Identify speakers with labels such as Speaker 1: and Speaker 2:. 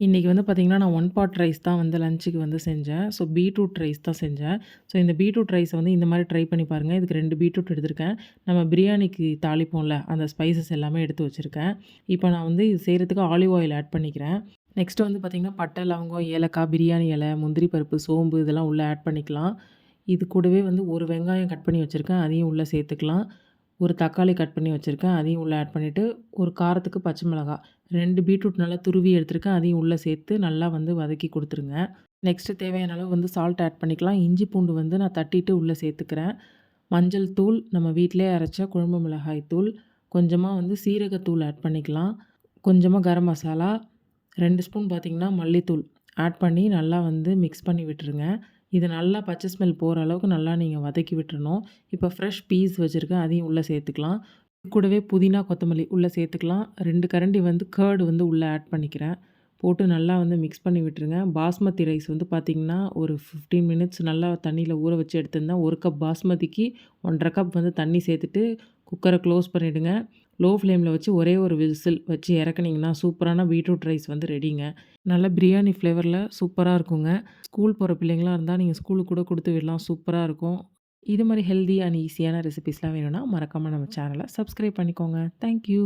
Speaker 1: இன்னைக்கு வந்து பார்த்தீங்கன்னா, நான் ஒன் பாட் ரைஸ் தான் வந்து லஞ்சுக்கு வந்து செஞ்சேன். ஸோ பீட்ரூட் ரைஸ் தான் செஞ்சேன். ஸோ இந்த பீட்ரூட் ரைஸ வந்து இந்த மாரி ட்ரை பண்ணி பாருங்க. இதுக்கு 2 பீட்ரூட் எடுத்திருக்கேன். நம்ம பிரியாணிக்கு தாளிப்போம்ல, அந்த ஸ்பைசஸ் எல்லாமே எடுத்து வச்சிருக்கேன். இப்போ நான் வந்து இது செய்றதுக்கு ஆலிவ் ஆயில் ஆட் பண்ணிக்கிறேன். நெக்ஸ்ட் வந்து பார்த்தீங்கன்னா, பட்டை, லவங்கம், ஏலக்காய், பிரியாணி இலை, முந்திரி பருப்பு, சோம்பு இதெல்லாம் உள்ள ஆட் பண்ணிக்கலாம். இது கூடவே வந்து ஒரு வெங்காயம் கட் பண்ணி வச்சிருக்கேன். அதையும் உள்ள சேர்த்துக்கலாம். ஒரு தக்காளி கட் பண்ணி வச்சிருக்கேன். அதையும் உள்ள ஆட் பண்ணிட்டு, ஒரு காரத்துக்கு பச்சை மிளகாய், 2 பீட்ரூட் நல்லா துருவி எடுத்திருக்கேன். அதையும் உள்ள சேர்த்து நல்லா வந்து வதக்கி குடுத்துருங்க. நெக்ஸ்ட்டு தேவையான அளவு வந்து சால்ட் ஆட் பண்ணிக்கலாம். இஞ்சி பூண்டு வந்து நான் தட்டிட்டு உள்ள சேர்த்துக்கிறேன். மஞ்சள் தூள், நம்ம வீட்டிலேயே அரைச்ச குழம்பு மிளகாய் தூள், கொஞ்சமா வந்து சீரகத்தூள் ஆட் பண்ணிக்கலாம். கொஞ்சமா கரம் மசாலா, 2 ஸ்பூன் பார்த்தீங்கன்னா மல்லித்தூள் ஆட் பண்ணி நல்லா வந்து மிக்ஸ் பண்ணி விட்டுருங்க. இது நல்லா பச்சை ஸ்மெல் போற அளவுக்கு நல்லா நீங்க வதக்கி விட்டுறணும். இப்போ ஃப்ரெஷ் பீஸ் வச்சிருக்கேன். அதையும் உள்ள சேர்த்துக்கலாம். கூடவே புதினா, கொத்தமல்லி உள்ள சேர்த்துக்கலாம். 2 கரண்டி வந்து கர்ட் வந்து உள்ள ஆட் பண்ணிக்கிறேன். போட்டு நல்லா வந்து மிக்ஸ் பண்ணி விட்டுருங்க. பாஸ்மதி ரைஸ் வந்து பார்த்தீங்கன்னா, ஒரு 15 மினிட்ஸ் நல்லா தண்ணீல ஊற வச்சு எடுத்திருந்தேன். 1 கப் பாஸ்மதிக்கு 1 1/2 கப் வந்து தண்ணி சேர்த்துட்டு குக்கர க்ளோஸ் பண்ணிடுங்க. லோ ஃப்ளேம்ல வச்சு ஒரே ஒரு விசில் வச்சு இறக்குனீங்கன்னா, சூப்பரான பீட்ரூட் ரைஸ் வந்து ரெடிங்க. நல்ல பிரியாணி ஃப்ளேவர்ல சூப்பரா இருக்குங்க. ஸ்கூல் போற பிள்ளைங்களா இருந்தா, நீங்க ஸ்கூலுக்கு கூட குடுத்து விடலாம். சூப்பரா இருக்கும். இது மாரி ஹெல்தி அண்ட் ஈஸியான ரெசிபீஸ்லாம் வேணும்னா, மறக்காம நம்ம சேனல சப்ஸ்கிரைப் பண்ணிக்கோங்க. Thank you.